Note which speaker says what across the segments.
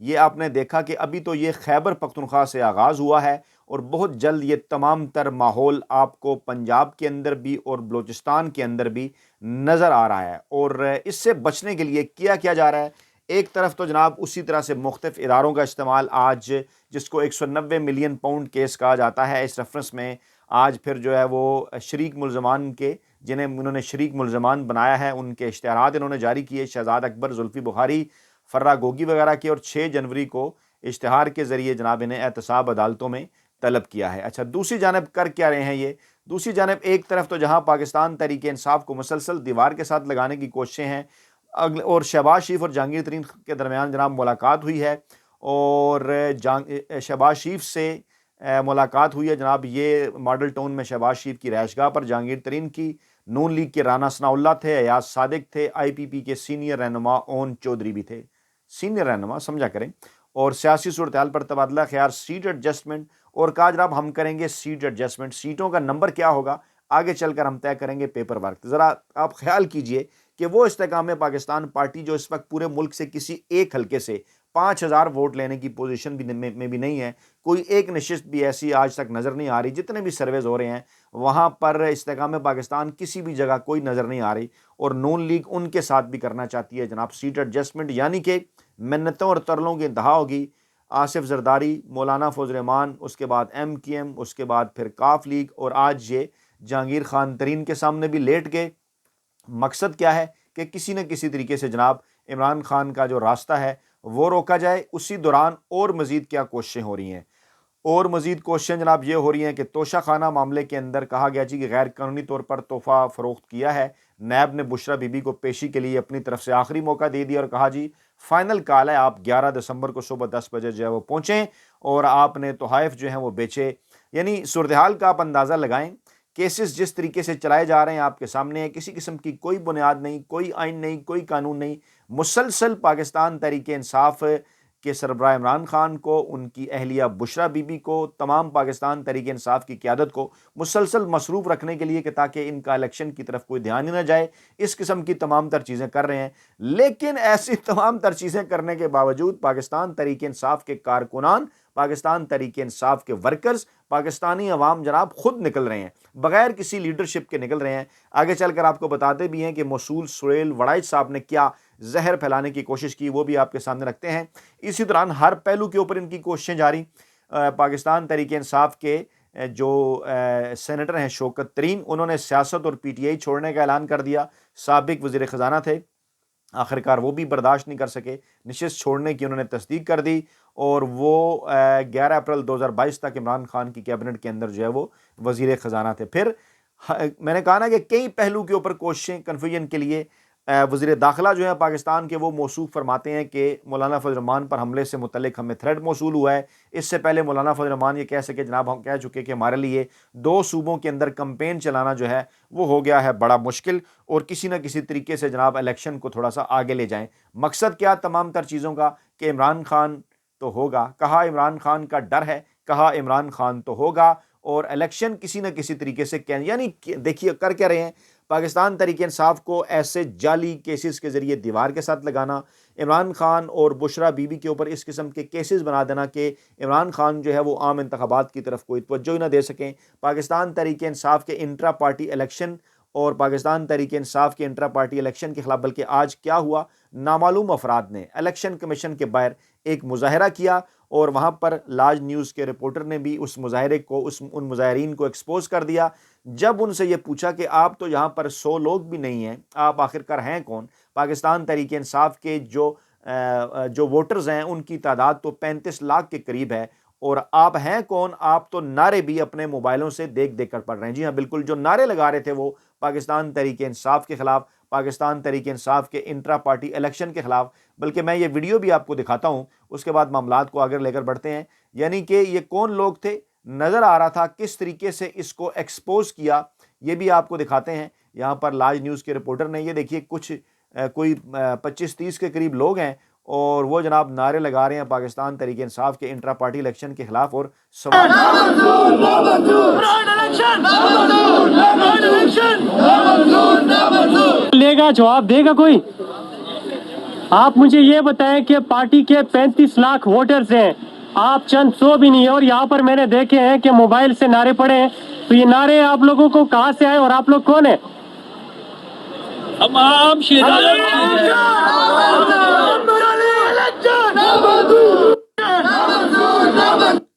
Speaker 1: یہ آپ نے دیکھا کہ ابھی تو یہ خیبر پختونخوا سے آغاز ہوا ہے اور بہت جلد یہ تمام تر ماحول آپ کو پنجاب کے اندر بھی اور بلوچستان کے اندر بھی نظر آ رہا ہے۔ اور اس سے بچنے کے لیے کیا جا رہا ہے، ایک طرف تو جناب اسی طرح سے مختلف اداروں کا استعمال آج، جس کو 190 ملین پاؤنڈ کیس کہا جاتا ہے، اس ریفرنس میں آج پھر جو ہے وہ شریک ملزمان کے، جنہیں انہوں نے شریک ملزمان بنایا ہے، ان کے اشتہارات انہوں نے جاری کیے، شہزاد اکبر، زلفی بخاری، فرا گوگی وغیرہ کے، اور 6 جنوری کو اشتہار کے ذریعے جناب انہیں احتساب عدالتوں میں طلب کیا ہے۔ اچھا، دوسری جانب کر کیا رہے ہیں یہ؟ دوسری جانب ایک طرف تو جہاں پاکستان تحریک انصاف کو مسلسل دیوار کے ساتھ لگانے کی کوششیں ہیں، اور شہباز شریف اور جہانگیر ترین کے درمیان جناب ملاقات ہوئی ہے، اور شہباز شریف سے ملاقات ہوئی ہے جناب، یہ ماڈل ٹاؤن میں شہباز شریف کی رہائش گاہ پر جہانگیر ترین کی، نون لیگ کے رانا ثناء اللہ تھے، ایاز صادق تھے، آئی پی پی کے سینئر رہنما اون چودھری بھی تھے، سینئر رہنما سمجھا کریں، اور سیاسی صورتحال پر تبادلہ خیال، سیٹ ایڈجسٹمنٹ، اور کہا جناب ہم کریں گے سیٹ ایڈجسٹمنٹ، سیٹوں کا نمبر کیا ہوگا آگے چل کر ہم طے کریں گے، پیپر ورک۔ ذرا آپ خیال کیجئے کہ وہ استحکام پاکستان پارٹی جو اس وقت پورے ملک سے کسی ایک حلقے سے 5000 ووٹ لینے کی پوزیشن میں بھی نہیں ہے، کوئی ایک نشست بھی ایسی آج تک نظر نہیں آ رہی، جتنے بھی سرویز ہو رہے ہیں وہاں پر استحکام پاکستان کسی بھی جگہ کوئی نظر نہیں آ رہی، اور نون لیگ ان کے ساتھ بھی کرنا چاہتی ہے جناب سیٹ ایڈجسٹمنٹ، یعنی کہ منتوں اور ترلوں کی انتہا ہوگی۔ آصف زرداری، مولانا فضل الرحمان، اس کے بعد ایم کی ایم، اس کے بعد پھر کاف لیگ، اور آج یہ جہانگیر خان ترین کے سامنے بھی لیٹ گئے۔ مقصد کیا ہے کہ کسی نہ کسی طریقے سے جناب عمران خان کا جو راستہ ہے وہ روکا جائے۔ اسی دوران اور مزید کیا کوششیں ہو رہی ہیں، اور مزید کوششیں جناب یہ ہو رہی ہیں کہ توشہ خانہ معاملے کے اندر کہا گیا جی کہ غیر قانونی طور پر تحفہ فروخت کیا ہے، نیب نے بشرا بی بی کو پیشی کے لیے اپنی طرف سے آخری موقع دے دیا اور کہا جی فائنل کال ہے، آپ 11 دسمبر کو صبح 10 بجے جو ہے وہ پہنچیں اور آپ نے تحائف جو ہیں وہ بیچے۔ یعنی صورتحال کا آپ اندازہ لگائیں، کیسز جس طریقے سے چلائے جا رہے ہیں آپ کے سامنے ہے، کسی قسم کی کوئی بنیاد نہیں، کوئی آئین نہیں، کوئی قانون نہیں، مسلسل پاکستان تحریک انصاف کے سربراہ عمران خان کو، ان کی اہلیہ بشرا بی بی کو، تمام پاکستان تحریک انصاف کی قیادت کو مسلسل مصروف رکھنے کے لیے کہ تاکہ ان کا الیکشن کی طرف کوئی دھیان ہی نہ جائے، اس قسم کی تمام تر چیزیں کر رہے ہیں۔ لیکن ایسی تمام تر چیزیں کرنے کے باوجود پاکستان تحریک انصاف کے کارکنان، پاکستان تحریک انصاف کے ورکرز، پاکستانی عوام جناب خود نکل رہے ہیں، بغیر کسی لیڈرشپ کے نکل رہے ہیں۔ آگے چل کر آپ کو بتاتے بھی ہیں کہ موصول سہیل وڑائچ صاحب نے کیا زہر پھیلانے کی کوشش کی، وہ بھی آپ کے سامنے رکھتے ہیں۔ اسی دوران ہر پہلو کے اوپر ان کی کوششیں جاری۔ پاکستان تحریک انصاف کے جو سینیٹر ہیں شوکت ترین، انہوں نے سیاست اور پی ٹی آئی چھوڑنے کا اعلان کر دیا، سابق وزیر خزانہ تھے، آخرکار وہ بھی برداشت نہیں کر سکے، نشست چھوڑنے کی انہوں نے تصدیق کر دی، اور وہ 11 اپریل 2022 تک عمران خان کی کیبنٹ کے اندر جو ہے وہ وزیر خزانہ تھے۔ پھر میں نے کہا نا کہ کئی پہلو کے اوپر کوششیں کنفیوژن کے لیے۔ وزیر داخلہ جو ہے پاکستان کے، وہ موصوف فرماتے ہیں کہ مولانا فضل الرحمان پر حملے سے متعلق ہمیں تھریٹ موصول ہوا ہے۔ اس سے پہلے مولانا فضل الرحمان یہ کہہ سکے جناب ہم کہہ چکے کہ ہمارے لیے 2 صوبوں کے اندر کمپین چلانا جو ہے وہ ہو گیا ہے بڑا مشکل، اور کسی نہ کسی طریقے سے جناب الیکشن کو تھوڑا سا آگے لے جائیں۔ مقصد کیا تمام تر چیزوں کا کہ عمران خان تو ہوگا، کہا عمران خان کا ڈر ہے، کہا عمران خان تو ہوگا، اور الیکشن کسی نہ کسی طریقے سے یعنی دیکھیے کر کیا رہے ہیں، پاکستان تحریک انصاف کو ایسے جعلی کیسز کے ذریعے دیوار کے ساتھ لگانا، عمران خان اور بشرا بی بی کے اوپر اس قسم کے کیسز بنا دینا کہ عمران خان جو ہے وہ عام انتخابات کی طرف کوئی توجہ ہی نہ دے سکیں۔ پاکستان تحریک انصاف کے انٹرا پارٹی الیکشن اور پاکستان تحریک انصاف کے انٹرا پارٹی الیکشن کے خلاف، بلکہ آج کیا ہوا، نامعلوم افراد نے الیکشن کمیشن کے باہر ایک مظاہرہ کیا، اور وہاں پر لاج نیوز کے رپورٹر نے بھی اس مظاہرے کو، ان مظاہرین کو ایکسپوز کر دیا۔ جب ان سے یہ پوچھا کہ آپ تو یہاں پر 100 لوگ بھی نہیں ہیں، آپ آخرکار ہیں کون؟ پاکستان تحریک انصاف کے جو ووٹرز ہیں ان کی تعداد تو 35 لاکھ کے قریب ہے، اور آپ ہیں کون؟ آپ تو نعرے بھی اپنے موبائلوں سے دیکھ کر پڑھ رہے ہیں۔ جی ہاں بالکل، جو نعرے لگا رہے تھے وہ پاکستان تحریک انصاف کے خلاف، پاکستان تحریک انصاف کے انٹرا پارٹی الیکشن کے خلاف۔ بلکہ میں یہ ویڈیو بھی آپ کو دکھاتا ہوں، اس کے بعد معاملات کو آگے لے کر بڑھتے ہیں۔ یعنی کہ یہ کون لوگ تھے، نظر آ رہا تھا کس طریقے سے اس کو ایکسپوز کیا، یہ بھی آپ کو دکھاتے ہیں۔ یہاں پر لاج نیوز کے رپورٹر نے، یہ دیکھیے کوئی 25-30 کے قریب لوگ ہیں، اور وہ جناب نعرے لگا رہے ہیں پاکستان تحریک انصاف کے انٹرا پارٹی الیکشن کے خلاف، اور سوال
Speaker 2: لے گا، جواب دے گا کوئی؟ آپ مجھے یہ بتائیں کہ پارٹی کے 35 لاکھ ووٹرز ہیں، آپ چند 100 بھی نہیں ہیں، اور یہاں پر میں نے دیکھے ہیں کہ موبائل سے نعرے پڑے ہیں، تو یہ نعرے آپ لوگوں کو کہاں سے آئے اور آپ لوگ کون ہیں؟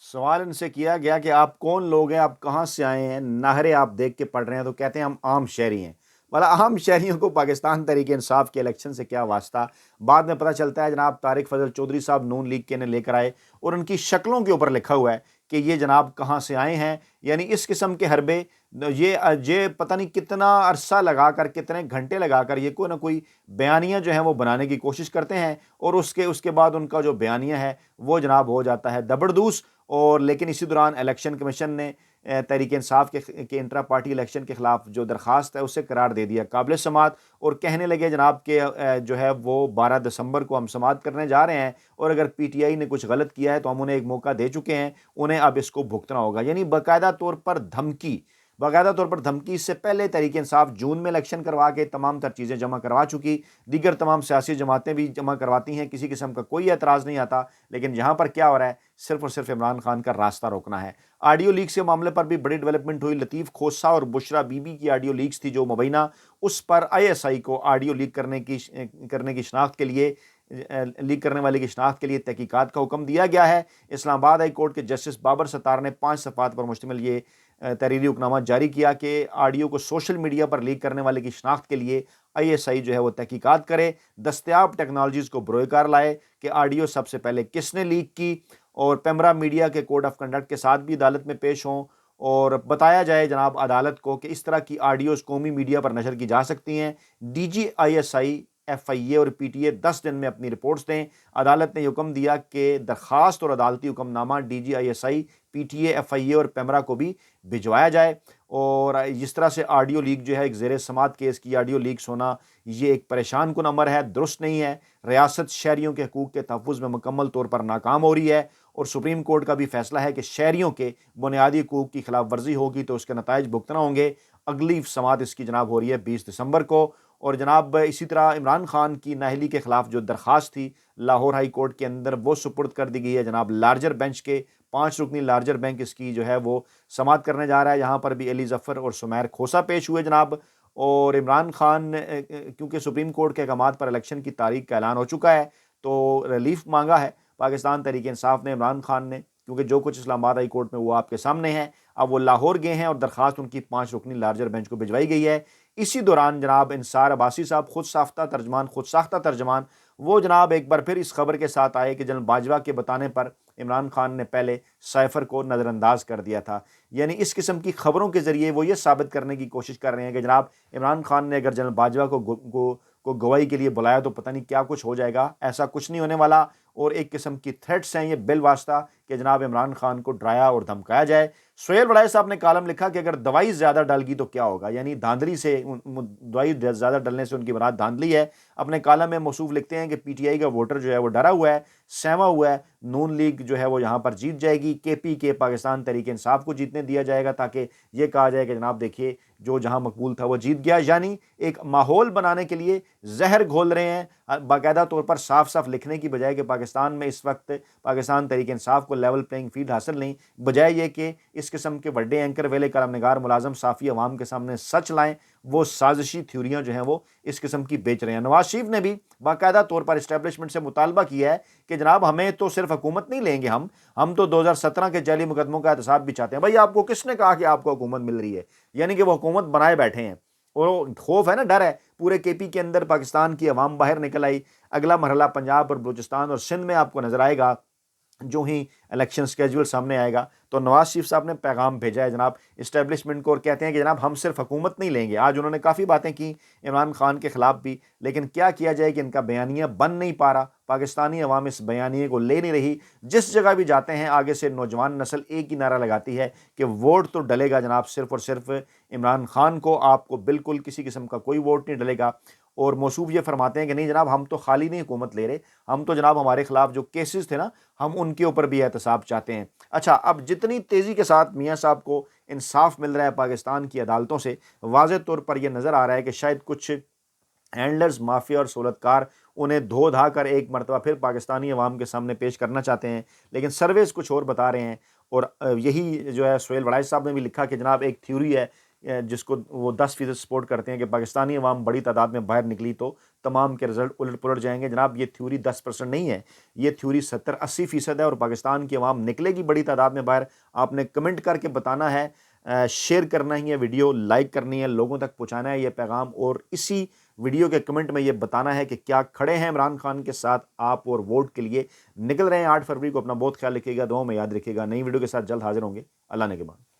Speaker 1: سوال ان سے کیا گیا کہ آپ کون لوگ ہیں، آپ کہاں سے آئے ہیں، نعرے آپ دیکھ کے پڑھ رہے ہیں، تو کہتے ہیں ہم عام شہری ہیں۔ بھلا عام شہریوں کو پاکستان تحریک انصاف کے الیکشن سے کیا واسطہ؟ بعد میں پتہ چلتا ہے جناب طارق فضل چودھری صاحب نون لیگ کے نے لے کر آئے اور ان کی شکلوں کے اوپر لکھا ہوا ہے کہ یہ جناب کہاں سے آئے ہیں۔ یعنی اس قسم کے حربے یہ پتہ نہیں کتنا عرصہ لگا کر، کتنے گھنٹے لگا کر یہ کوئی نہ کوئی بیانیہ جو ہیں وہ بنانے کی کوشش کرتے ہیں، اور اس کے بعد ان کا جو بیانیہ ہے وہ جناب ہو جاتا ہے دبردوس۔ اور لیکن اسی دوران الیکشن کمیشن نے تحریک انصاف کے انٹرا پارٹی الیکشن کے خلاف جو درخواست ہے اسے قرار دے دیا قابل سماعت، اور کہنے لگے جناب کہ جو ہے وہ 12 دسمبر کو ہم سماعت کرنے جا رہے ہیں، اور اگر پی ٹی آئی نے کچھ غلط کیا ہے تو ہم انہیں ایک موقع دے چکے ہیں، انہیں اب اس کو بھگتنا ہوگا۔ یعنی باقاعدہ طور پر دھمکی، اس سے پہلے تحریک انصاف جون میں الیکشن کروا کے تمام تر چیزیں جمع کروا چکی، دیگر تمام سیاسی جماعتیں بھی جمع کرواتی ہیں، کسی قسم کا کوئی اعتراض نہیں آتا، لیکن یہاں پر کیا ہو رہا ہے؟ صرف اور صرف عمران خان کا راستہ روکنا ہے۔ آڈیو لیکس کے معاملے پر بھی بڑی ڈیولپمنٹ ہوئی۔ لطیف کھوسہ اور بشرا بی بی کی آڈیو لیکس تھی جو مبینہ، اس پر آئی ایس آئی کو آڈیو لیک کرنے کی شناخت کے لیے لیک کرنے والے کی شناخت کے لیے تحقیقات کا حکم دیا گیا ہے۔ اسلام آباد ہائی کورٹ کے جسٹس بابر ستار نے 5 صفحات پر مشتمل یہ تحریری حکمنامہ جاری کیا کہ آڈیو کو سوشل میڈیا پر لیک کرنے والے کی شناخت کے لیے آئی ایس آئی جو ہے وہ تحقیقات کرے، دستیاب ٹیکنالوجیز کو بروئے کار لائے کہ آڈیو سب سے پہلے کس نے لیک کی، اور پیمرا میڈیا کے کوڈ آف کنڈکٹ کے ساتھ بھی عدالت میں پیش ہوں، اور بتایا جائے جناب عدالت کو کہ اس طرح کی آڈیوز قومی میڈیا پر نشر کی جا سکتی ہیں۔ D G I S I, F I A اور پی ٹی اے 10 دن میں اپنی رپورٹس دیں۔ عدالت نے یہ حکم دیا کہ درخواست اور عدالتی حکم نامہ D G I S I, P T A, F I A اور پیمرا کو بھی بھجوایا جائے۔ اور جس طرح سے آڈیو لیک جو ہے ایک زیر سماعت کیس کی آڈیو لیکس ہونا، یہ ایک پریشان کن امر ہے، درست نہیں ہے۔ ریاست شہریوں کے حقوق کے تحفظ میں مکمل طور پر ناکام ہو رہی ہے، اور سپریم کورٹ کا بھی فیصلہ ہے کہ شہریوں کے بنیادی حقوق کی خلاف ورزی ہوگی تو اس کے نتائج بھگتنا ہوں گے۔ اگلی سماعت اس کی جناب ہو رہی ہے 20 دسمبر کو۔ اور جناب اسی طرح عمران خان کی نااہلی کے خلاف جو درخواست تھی لاہور ہائی کورٹ کے اندر، وہ سپرد کر دی گئی ہے جناب لارجر بینچ کے۔ 5 رکنی لارجر بینچ اس کی جو ہے وہ سماعت کرنے جا رہا ہے۔ یہاں پر بھی علی ظفر اور سمیر کھوسہ پیش ہوئے جناب، اور عمران خان کیونکہ سپریم کورٹ کے احکامات پر الیکشن کی تاریخ کا اعلان ہو چکا ہے تو ریلیف مانگا ہے پاکستان تحریک انصاف نے، عمران خان نے، کیونکہ جو کچھ اسلام آباد ہائی کورٹ میں وہ آپ کے سامنے ہے۔ اب وہ لاہور گئے ہیں اور درخواست ان کی 5 رکنی لارجر بینچ کو بھجوائی گئی ہے۔ اسی دوران جناب انصار عباسی صاحب خود ساختہ ترجمان وہ جناب ایک بار پھر اس خبر کے ساتھ آئے کہ جنرل باجوہ کے بتانے پر عمران خان نے پہلے سائفر کو نظر انداز کر دیا تھا۔ یعنی اس قسم کی خبروں کے ذریعے وہ یہ ثابت کرنے کی کوشش کر رہے ہیں کہ جناب عمران خان نے اگر جنرل باجوہ کو گواہی کے لیے بلایا تو پتہ نہیں کیا کچھ ہو جائے گا، ایسا کچھ نہیں ہونے والا، اور ایک قسم کی تھریٹس ہیں یہ بالواسطہ کہ جناب عمران خان کو ڈرایا اور دھمکایا جائے۔ سہیل وڑائے صاحب نے کالم لکھا کہ اگر دوائی زیادہ ڈل گئی تو کیا ہوگا، یعنی دھاندلی سے، دوائی زیادہ ڈلنے سے ان کی مراد دھاندلی ہے۔ اپنے کالم میں موصوف لکھتے ہیں کہ پی ٹی آئی کا ووٹر جو ہے وہ ڈرا ہوا ہے، سہما ہوا ہے، نون لیگ جو ہے وہ یہاں پر جیت جائے گی، کے پی کے پاکستان تحریک انصاف کو جیتنے دیا جائے گا تاکہ یہ کہا جائے کہ جناب دیکھیے جو جہاں مقبول تھا وہ جیت گیا۔ یعنی ایک ماحول بنانے کے لیے زہر گھول رہے ہیں، باقاعدہ طور پر صاف صاف لکھنے کی بجائے کہ پاکستان میں اس وقت پاکستان تحریک انصاف کو لیول پلینگ فیلڈ حاصل نہیں، بجائے یہ کہ اس قسم کے بڑے اینکر ویلے کالم نگار ملازم صحافی عوام کے سامنے سچ لائیں، وہ سازشی تھیوریاں جو ہیں وہ اس قسم کی بیچ رہے ہیں۔ نواز شریف نے بھی باقاعدہ طور پر اسٹیبلشمنٹ سے مطالبہ کیا ہے کہ جناب ہمیں تو صرف حکومت نہیں لیں گے، ہم تو 2017 کے جعلی مقدموں کا احتساب بھی چاہتے ہیں۔ بھائی آپ کو کس نے کہا کہ آپ کو حکومت مل رہی ہے؟ یعنی کہ وہ حکومت بنائے بیٹھے ہیں، اور خوف ہے نا، ڈر ہے۔ پورے کے پی کے اندر پاکستان کی عوام باہر نکل آئی۔ اگلا مرحلہ پنجاب اور بلوچستان اور سندھ میں آپ کو نظر آئے گا جو ہی الیکشن سکیجول سامنے آئے گا۔ تو نواز شریف صاحب نے پیغام بھیجا ہے جناب اسٹیبلشمنٹ کو، اور کہتے ہیں کہ جناب ہم صرف حکومت نہیں لیں گے۔ آج انہوں نے کافی باتیں کی عمران خان کے خلاف بھی، لیکن کیا کیا جائے کہ ان کا بیانیہ بن نہیں پا رہا، پاکستانی عوام اس بیانیے کو لے نہیں رہی۔ جس جگہ بھی جاتے ہیں آگے سے نوجوان نسل ایک ہی نعرہ لگاتی ہے کہ ووٹ تو ڈلے گا جناب صرف اور صرف عمران خان کو، آپ کو بالکل کسی قسم کا کوئی ووٹ نہیں ڈلے گا۔ اور موصوف یہ فرماتے ہیں کہ نہیں جناب ہم تو خالی نہیں حکومت لے رہے، ہم تو جناب ہمارے خلاف جو کیسز تھے نا ہم ان کے اوپر بھی احتساب چاہتے ہیں۔ اچھا، اب جتنی تیزی کے ساتھ میاں صاحب کو انصاف مل رہا ہے پاکستان کی عدالتوں سے، واضح طور پر یہ نظر آ رہا ہے کہ شاید کچھ ہینڈلرز، مافیا اور سہولت کار انہیں دھو دھا کر ایک مرتبہ پھر پاکستانی عوام کے سامنے پیش کرنا چاہتے ہیں، لیکن سرویز کچھ اور بتا رہے ہیں۔ اور یہی جو ہے سہیل وڑائچ صاحب نے بھی لکھا کہ جناب ایک تھیوری ہے جس کو وہ 10% سپورٹ کرتے ہیں کہ پاکستانی عوام بڑی تعداد میں باہر نکلی تو تمام کے رزلٹ الٹ پلٹ جائیں گے۔ جناب یہ تھیوری 10% نہیں ہے، یہ تھیوری 70-80% ہے، اور پاکستان کی عوام نکلے گی بڑی تعداد میں باہر۔ آپ نے کمنٹ کر کے بتانا ہے، شیئر کرنا ہے، یہ ویڈیو لائک کرنی ہے، لوگوں تک پہنچانا ہے یہ پیغام، اور اسی ویڈیو کے کمنٹ میں یہ بتانا ہے کہ کیا کھڑے ہیں عمران خان کے ساتھ آپ، اور ووٹ کے لیے نکل رہے ہیں 8 فروری کو۔ اپنا بہت خیال رکھیے گا، دعاؤں میں یاد رکھیے گا۔ نئی ویڈیو کے ساتھ جلد حاضر ہوں گے، اللہ نے کے بعد۔